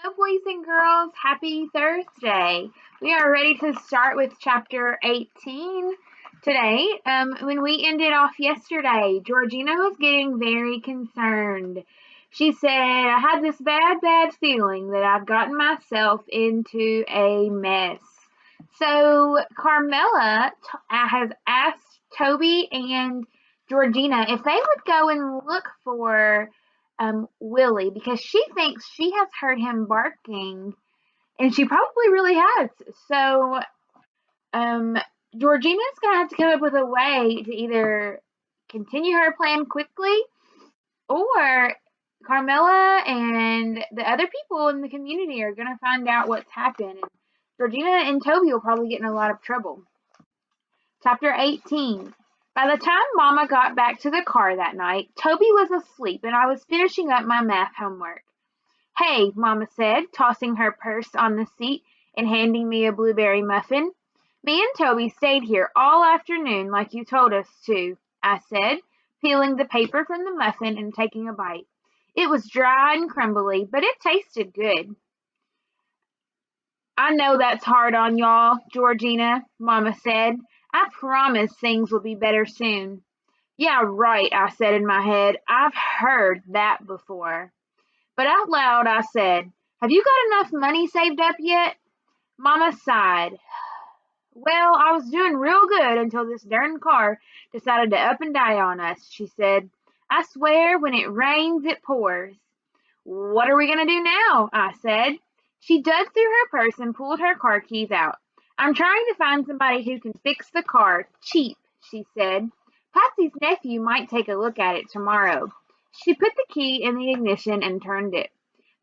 Hello, boys and girls. Happy Thursday. We are ready to start with chapter 18 today. When we ended off yesterday, Georgina was getting very concerned. She said, I had this bad feeling that I've gotten myself into a mess. So, Carmela has asked Toby and Georgina if they would go and look for Willie because she thinks she has heard him barking, and she probably really has. So, um, Georgina's gonna have to come up with a way to either continue her plan quickly, or Carmela and the other people in the community are gonna find out what's happened. And Georgina and Toby will probably get in a lot of trouble. Chapter 18. By the time Mama got back to the car that night, Toby was asleep and I was finishing up my math homework. Hey, Mama said, tossing her purse on the seat and handing me a blueberry muffin. Me and Toby stayed here all afternoon like you told us to, I said, peeling the paper from the muffin and taking a bite. It was dry and crumbly, but it tasted good. I know that's hard on y'all, Georgina, Mama said. I promise things will be better soon. Yeah, right, I said in my head. I've heard that before. But out loud I said, have you got enough money saved up yet? Mama sighed. Well, I was doing real good until this darn car decided to up and die on us, she said. I swear when it rains, it pours. What are we going to do now? I said. She dug through her purse and pulled her car keys out. I'm trying to find somebody who can fix the car cheap, she said. Patsy's nephew might take a look at it tomorrow. She put the key in the ignition and turned it.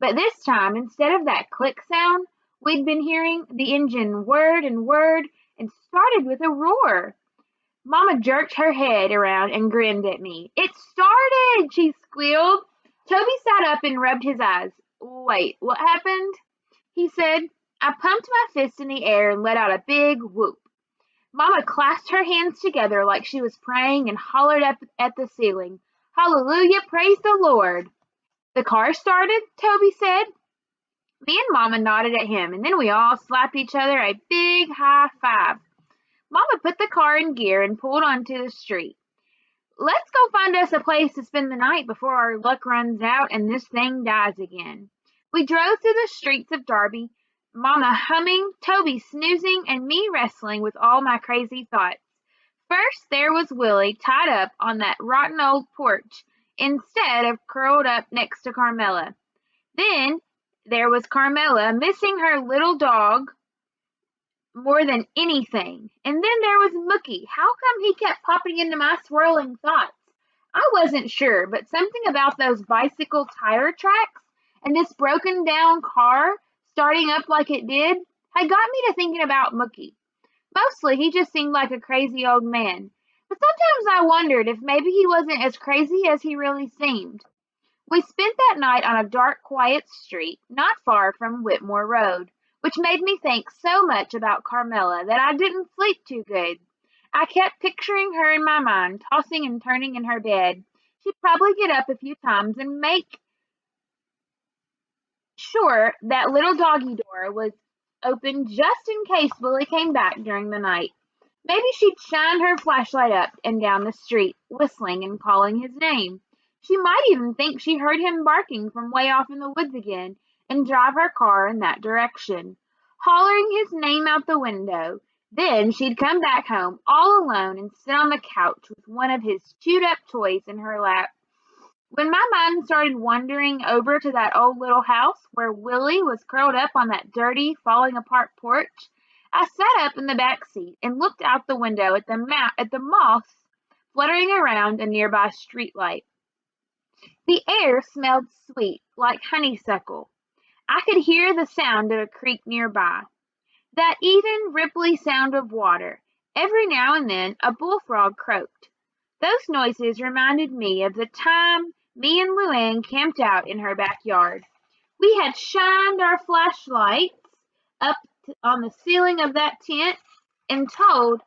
But this time, instead of that click sound we'd been hearing, the engine whirred and started with a roar. Mama jerked her head around and grinned at me. It started, she squealed. Toby sat up and rubbed his eyes. Wait, what happened? He said. I pumped my fist in the air and let out a big whoop. Mama clasped her hands together like she was praying and hollered up at the ceiling. Hallelujah, praise the Lord. The car started, Toby said. Me and Mama nodded at him, and then we all slapped each other a big high five. Mama put the car in gear and pulled onto the street. Let's go find us a place to spend the night before our luck runs out and this thing dies again. We drove through the streets of Derby, Mama humming, Toby snoozing, and me wrestling with all my crazy thoughts. First there was Willie tied up on that rotten old porch instead of curled up next to Carmela. Then there was Carmela missing her little dog more than anything. And then there was Mookie. How come he kept popping into my swirling thoughts? I wasn't sure, but something about those bicycle tire tracks and this broken down car starting up like it did had got me to thinking about Mookie. Mostly he just seemed like a crazy old man. But sometimes I wondered if maybe he wasn't as crazy as he really seemed. We spent that night on a dark, quiet street not far from Whitmore Road, which made me think so much about Carmela that I didn't sleep too good. I kept picturing her in my mind, tossing and turning in her bed. She'd probably get up a few times and make sure that little doggy door was open just in case Willie came back during the night. Maybe she'd shine her flashlight up and down the street, whistling and calling his name. She might even think she heard him barking from way off in the woods again and drive her car in that direction, hollering his name out the window. Then she'd come back home all alone and sit on the couch with one of his chewed up toys in her lap. When my mind started wandering over to that old little house where Willie was curled up on that dirty, falling apart porch, I sat up in the back seat and looked out the window at the moths fluttering around a nearby streetlight. The air smelled sweet, like honeysuckle. I could hear the sound of a creek nearby, that even, ripply sound of water. Every now and then a bullfrog croaked. Those noises reminded me of the time me and Luann camped out in her backyard. We had shined our flashlights up on the ceiling of that tent and told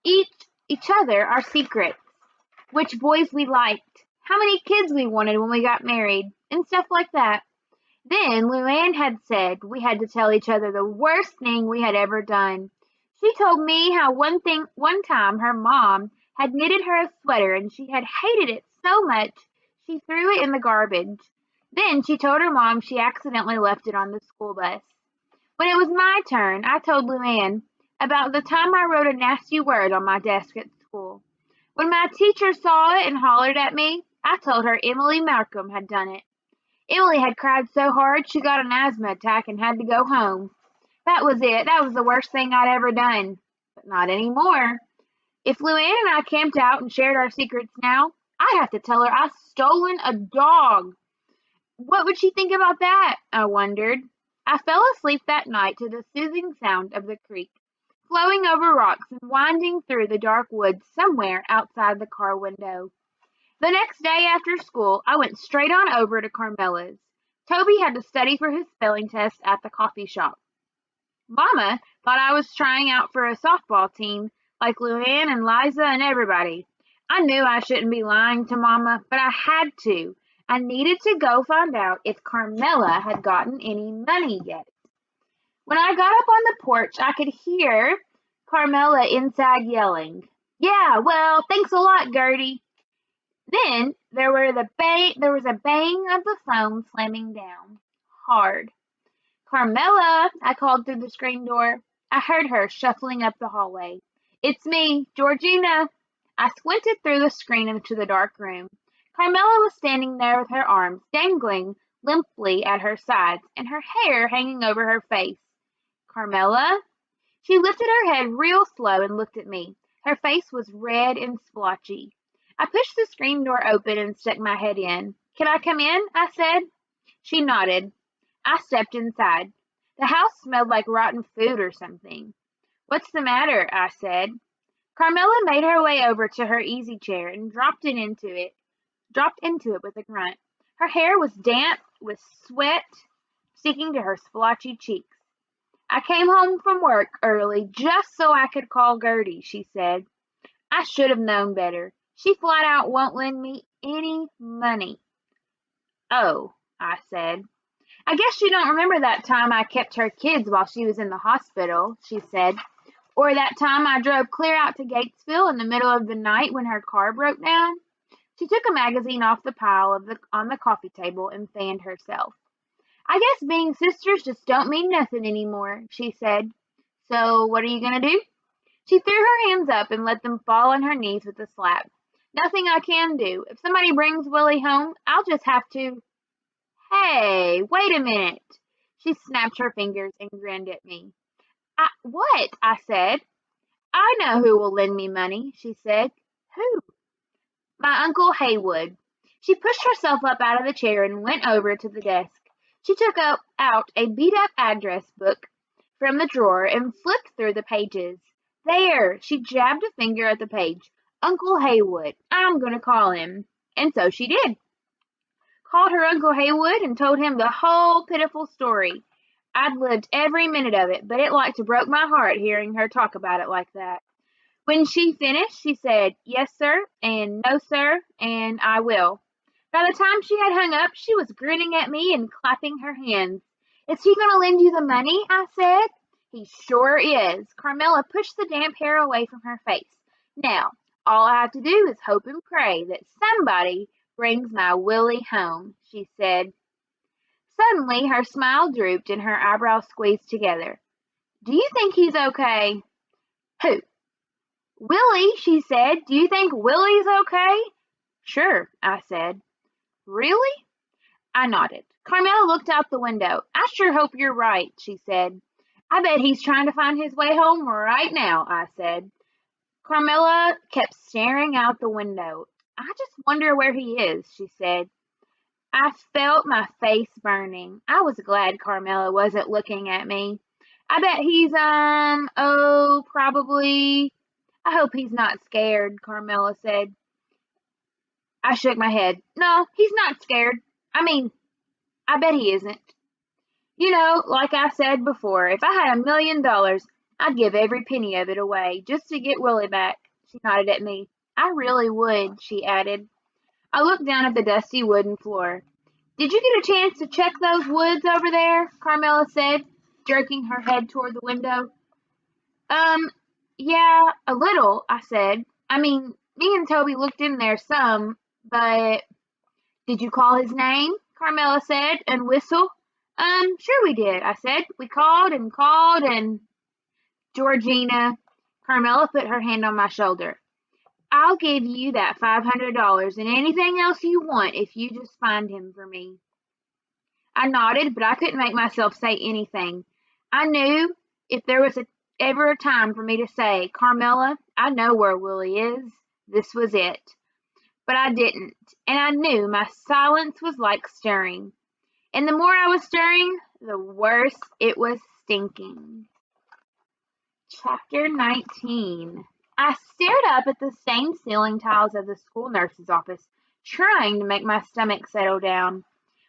each each other our secrets, which boys we liked, how many kids we wanted when we got married, and stuff like that. Then Luann had said we had to tell each other the worst thing we had ever done. She told me how one time her mom had knitted her a sweater and she had hated it so much she threw it in the garbage. Then she told her mom she accidentally left it on the school bus. When it was my turn, I told Luann about the time I wrote a nasty word on my desk at school. When my teacher saw it and hollered at me, I told her Emily Malcolm had done it. Emily had cried so hard she got an asthma attack and had to go home. That was it. That was the worst thing I'd ever done. But not anymore. If Luann and I camped out and shared our secrets now, I'd have to tell her I'd stolen a dog. What would she think about that? I wondered. I fell asleep that night to the soothing sound of the creek, flowing over rocks and winding through the dark woods somewhere outside the car window. The next day after school, I went straight on over to Carmela's. Toby had to study for his spelling test at the coffee shop. Mama thought I was trying out for a softball team like Luann and Liza and everybody. I knew I shouldn't be lying to Mama, but I had to. I needed to go find out if Carmela had gotten any money yet. When I got up on the porch, I could hear Carmela inside yelling, "Yeah, well, thanks a lot, Gertie." Then there was a bang of the phone slamming down hard. "Carmela," I called through the screen door. I heard her shuffling up the hallway. "It's me, Georgina." I squinted through the screen into the dark room. Carmela was standing there with her arms dangling limply at her sides and her hair hanging over her face. "Carmela?" She lifted her head real slow and looked at me. Her face was red and splotchy. I pushed the screen door open and stuck my head in. "Can I come in?" I said. She nodded. I stepped inside. The house smelled like rotten food or something. "What's the matter?" I said. Carmela made her way over to her easy chair and dropped into it with a grunt. Her hair was damp with sweat sticking to her splotchy cheeks. "I came home from work early just so I could call Gertie," she said. "I should have known better. She flat out won't lend me any money." "Oh," I said. "I guess you don't remember that time I kept her kids while she was in the hospital," she said. "Or that time I drove clear out to Gatesville in the middle of the night when her car broke down." She took a magazine off the pile on the coffee table and fanned herself. "I guess being sisters just don't mean nothing anymore," she said. "So what are you going to do?" She threw her hands up and let them fall on her knees with a slap. "Nothing I can do. If somebody brings Willie home, I'll just have to—" "Hey, wait a minute." She snapped her fingers and grinned at me. What?" I said. "I know who will lend me money," she said. "Who?" "My Uncle Haywood." She pushed herself up out of the chair and went over to the desk. She took out a beat-up address book from the drawer and flipped through the pages. "There!" She jabbed a finger at the page. "Uncle Haywood. I'm going to call him." And so she did. Called her Uncle Haywood and told him the whole pitiful story. I'd lived every minute of it, but it like to broke my heart hearing her talk about it like that. When she finished, she said, "Yes, sir," and "No, sir," and "I will." By the time she had hung up, she was grinning at me and clapping her hands. "Is he going to lend you the money?" I said. "He sure is." Carmela pushed the damp hair away from her face. "Now, all I have to do is hope and pray that somebody brings my Willie home," she said. Suddenly, her smile drooped and her eyebrows squeezed together. "Do you think he's okay?" "Who?" "Willie," she said. "Do you think Willie's okay?" "Sure," I said. "Really?" I nodded. Carmela looked out the window. "I sure hope you're right," she said. "I bet he's trying to find his way home right now," I said. Carmela kept staring out the window. "I just wonder where he is," she said. I felt my face burning. I was glad Carmela wasn't looking at me. "I bet he's, probably—" "I hope he's not scared," Carmela said. I shook my head. "No, he's not scared. I bet he isn't. You know, like I said before, if I had $1,000,000, I'd give every penny of it away just to get Willie back." She nodded at me. "I really would," she added. I looked down at the dusty wooden floor. Did you get a chance to check those woods over there? Carmela said, jerking her head toward the window. Um, yeah, a little, I said. I mean, me and Toby looked in there some, but did you call his name? Carmela said, and whistle. Sure we did, I said. We called and called and Georgina. Carmela put her hand on my shoulder. I'll give you that $500 and anything else you want if you just find him for me. I nodded, but I couldn't make myself say anything. I knew if there was ever a time for me to say, Carmela, I know where Willie is, this was it. But I didn't, and I knew my silence was like stirring. And the more I was stirring, the worse it was stinking. Chapter 19. I stared up at the stained ceiling tiles of the school nurse's office, trying to make my stomach settle down.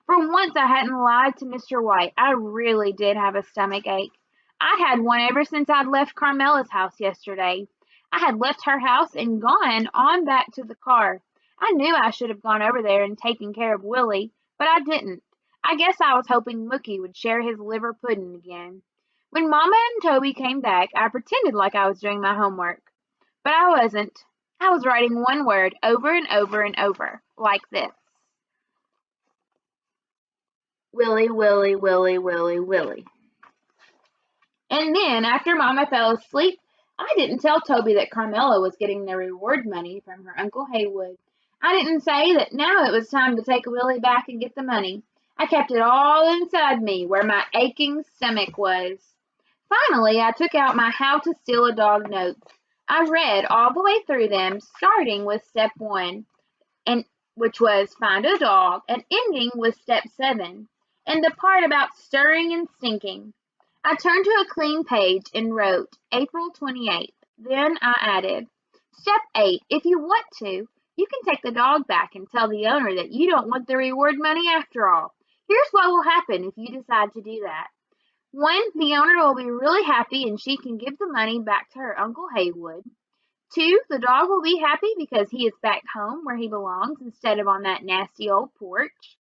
For once I hadn't lied to Mr. White. I really did have a stomach ache. I had one ever since I'd left Carmela's house yesterday. I had left her house and gone on back to the car. I knew I should have gone over there and taken care of Willie, but I didn't. I guess I was hoping Mookie would share his liver pudding again. When Mama and Toby came back, I pretended like I was doing my homework. But I wasn't. I was writing one word over and over and over, like this. Willie, Willie, Willie, Willie, Willie. And then, after Mama fell asleep, I didn't tell Toby that Carmela was getting the reward money from her Uncle Haywood. I didn't say that now it was time to take Willie back and get the money. I kept it all inside me, where my aching stomach was. Finally, I took out my How to Steal a Dog notes. I read all the way through them, starting with step 1, and which was find a dog, and ending with step 7, and the part about stirring and stinking. I turned to a clean page and wrote April 28th. Then I added, Step 8, if you want to, you can take the dog back and tell the owner that you don't want the reward money after all. Here's what will happen if you decide to do that. 1, the owner will be really happy and she can give the money back to her Uncle Haywood. 2, the dog will be happy because he is back home where he belongs instead of on that nasty old porch.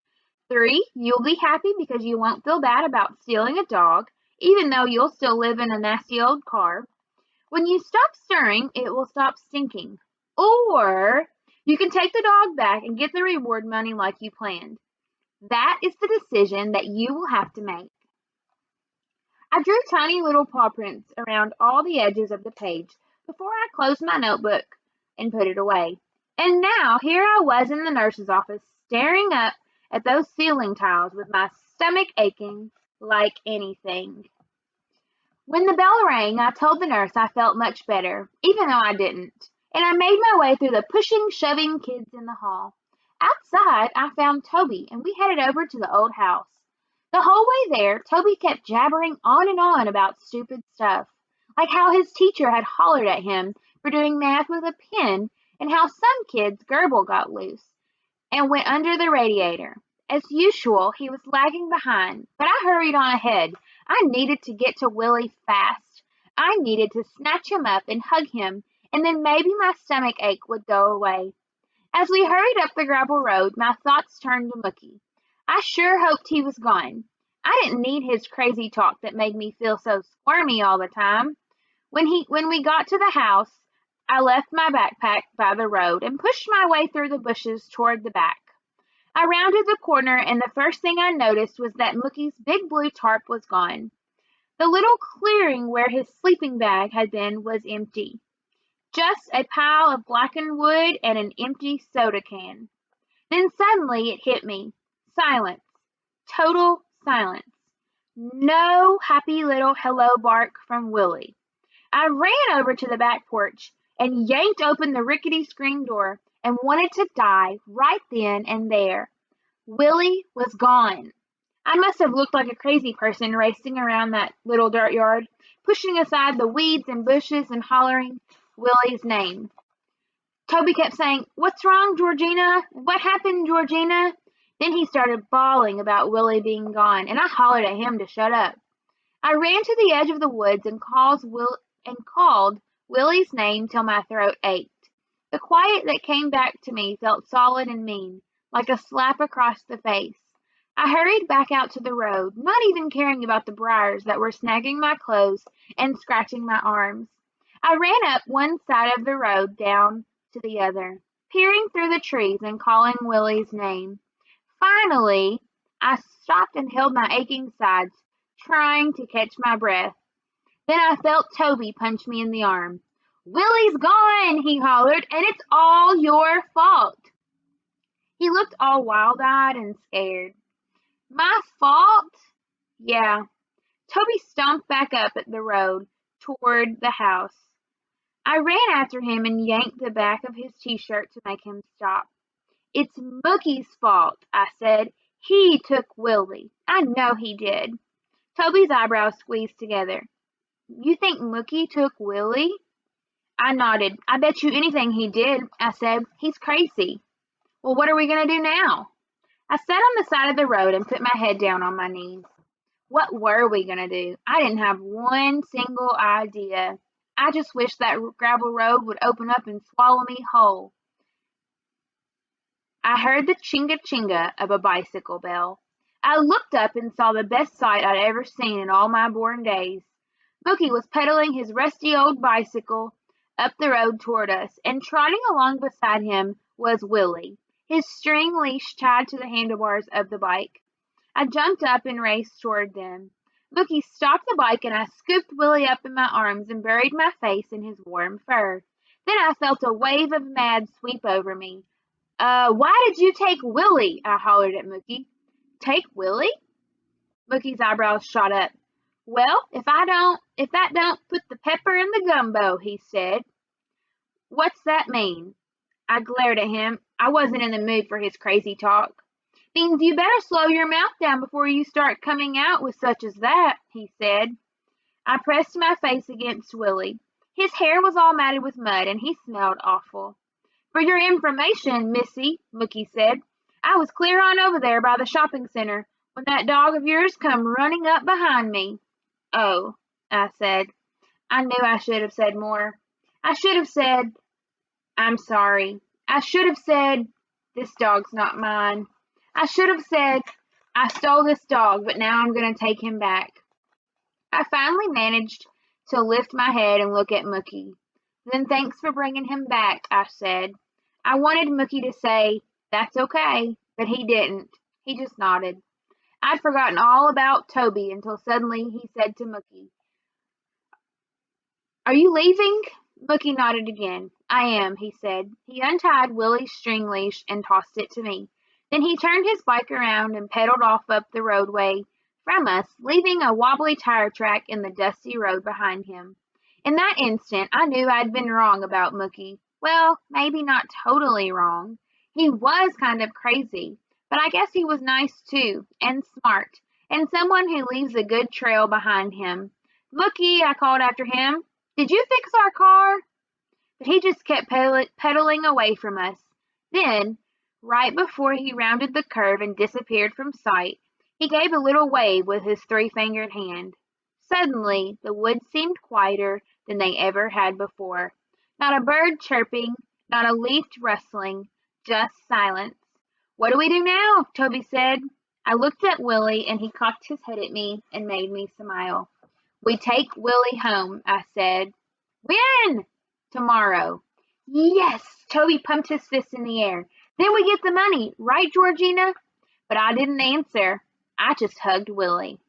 3, you'll be happy because you won't feel bad about stealing a dog, even though you'll still live in a nasty old car. When you stop stirring, it will stop stinking. Or you can take the dog back and get the reward money like you planned. That is the decision that you will have to make. I drew tiny little paw prints around all the edges of the page before I closed my notebook and put it away. And now here I was in the nurse's office, staring up at those ceiling tiles with my stomach aching like anything. When the bell rang, I told the nurse I felt much better, even though I didn't, and I made my way through the pushing, shoving kids in the hall. Outside, I found Toby, and we headed over to the old house. The whole way there, Toby kept jabbering on and on about stupid stuff, like how his teacher had hollered at him for doing math with a pen, and how some kid's gerbil got loose and went under the radiator. As usual, he was lagging behind, but I hurried on ahead. I needed to get to Willie fast. I needed to snatch him up and hug him, and then maybe my stomach ache would go away. As we hurried up the gravel road, my thoughts turned to Mookie. I sure hoped he was gone. I didn't need his crazy talk that made me feel so squirmy all the time. When we got to the house, I left my backpack by the road and pushed my way through the bushes toward the back. I rounded the corner, and the first thing I noticed was that Mookie's big blue tarp was gone. The little clearing where his sleeping bag had been was empty. Just a pile of blackened wood and an empty soda can. Then suddenly it hit me. Silence. Total silence. No happy little hello bark from Willie. I ran over to the back porch and yanked open the rickety screen door and wanted to die right then and there. Willie was gone. I must have looked like a crazy person racing around that little dirt yard, pushing aside the weeds and bushes and hollering Willie's name. Toby kept saying, "What's wrong, Georgina? What happened, Georgina?" Then he started bawling about Willie being gone, and I hollered at him to shut up. I ran to the edge of the woods and called Willie's name till my throat ached. The quiet that came back to me felt solid and mean, like a slap across the face. I hurried back out to the road, not even caring about the briars that were snagging my clothes and scratching my arms. I ran up one side of the road down to the other, peering through the trees and calling Willie's name. Finally, I stopped and held my aching sides, trying to catch my breath. Then I felt Toby punch me in the arm. "Willie's gone!" he hollered, "and it's all your fault." He looked all wild-eyed and scared. "My fault?" "Yeah." Toby stomped back up at the road toward the house. I ran after him and yanked the back of his t-shirt to make him stop. "It's Mookie's fault," I said. "He took Willie. I know he did." Toby's eyebrows squeezed together. "You think Mookie took Willie?" I nodded. "I bet you anything he did," I said. "He's crazy." "Well, what are we going to do now?" I sat on the side of the road and put my head down on my knees. What were we going to do? I didn't have one single idea. I just wished that gravel road would open up and swallow me whole. I heard the chinga chinga of a bicycle bell. I looked up and saw the best sight I'd ever seen in all my born days. Mookie was pedaling his rusty old bicycle up the road toward us, and trotting along beside him was Willie, his string leash tied to the handlebars of the bike. I jumped up and raced toward them. Mookie stopped the bike, and I scooped Willie up in my arms and buried my face in his warm fur. Then I felt a wave of mad sweep over me. Why did you take Willie?" I hollered at Mookie. "Take Willie?" Mookie's eyebrows shot up. "Well, if that don't put the pepper in the gumbo," he said. "What's that mean?" I glared at him. I wasn't in the mood for his crazy talk. "Means you better slow your mouth down before you start coming out with such as that," he said. I pressed my face against Willie. His hair was all matted with mud, and he smelled awful. "For your information, Missy," Mookie said, "I was clear on over there by the shopping center when that dog of yours come running up behind me." "Oh," I said. I knew I should have said more. I should have said, "I'm sorry." I should have said, "This dog's not mine." I should have said, "I stole this dog, but now I'm going to take him back." I finally managed to lift my head and look at Mookie. "Then thanks for bringing him back," I said. I wanted Mookie to say, "That's okay," but he didn't. He just nodded. I'd forgotten all about Toby until suddenly he said to Mookie, "Are you leaving?" Mookie nodded again. "I am," he said. He untied Willie's string leash and tossed it to me. Then he turned his bike around and pedaled off up the roadway from us, leaving a wobbly tire track in the dusty road behind him. In that instant, I knew I'd been wrong about Mookie. Well, maybe not totally wrong. He was kind of crazy, but I guess he was nice too, and smart, and someone who leaves a good trail behind him. "Mookie," I called after him, "did you fix our car?" But he just kept pedaling away from us. Then, right before he rounded the curve and disappeared from sight, he gave a little wave with his three-fingered hand. Suddenly, the woods seemed quieter than they ever had before. Not a bird chirping, not a leaf rustling, just silence. "What do we do now?" Toby said. I looked at Willie, and he cocked his head at me and made me smile. "We take Willie home," I said. "When?" "Tomorrow." "Yes!" Toby pumped his fist in the air. "Then we get the money, right, Georgina?" But I didn't answer. I just hugged Willie.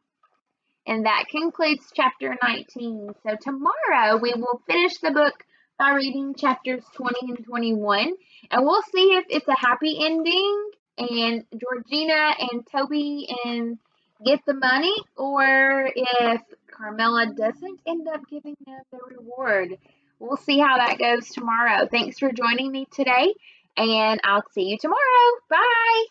And that concludes chapter 19. So tomorrow we will finish the book by reading chapters 20 and 21. And we'll see if it's a happy ending and Georgina and Toby and get the money, or if Carmela doesn't end up giving them the reward. We'll see how that goes tomorrow. Thanks for joining me today, and I'll see you tomorrow. Bye.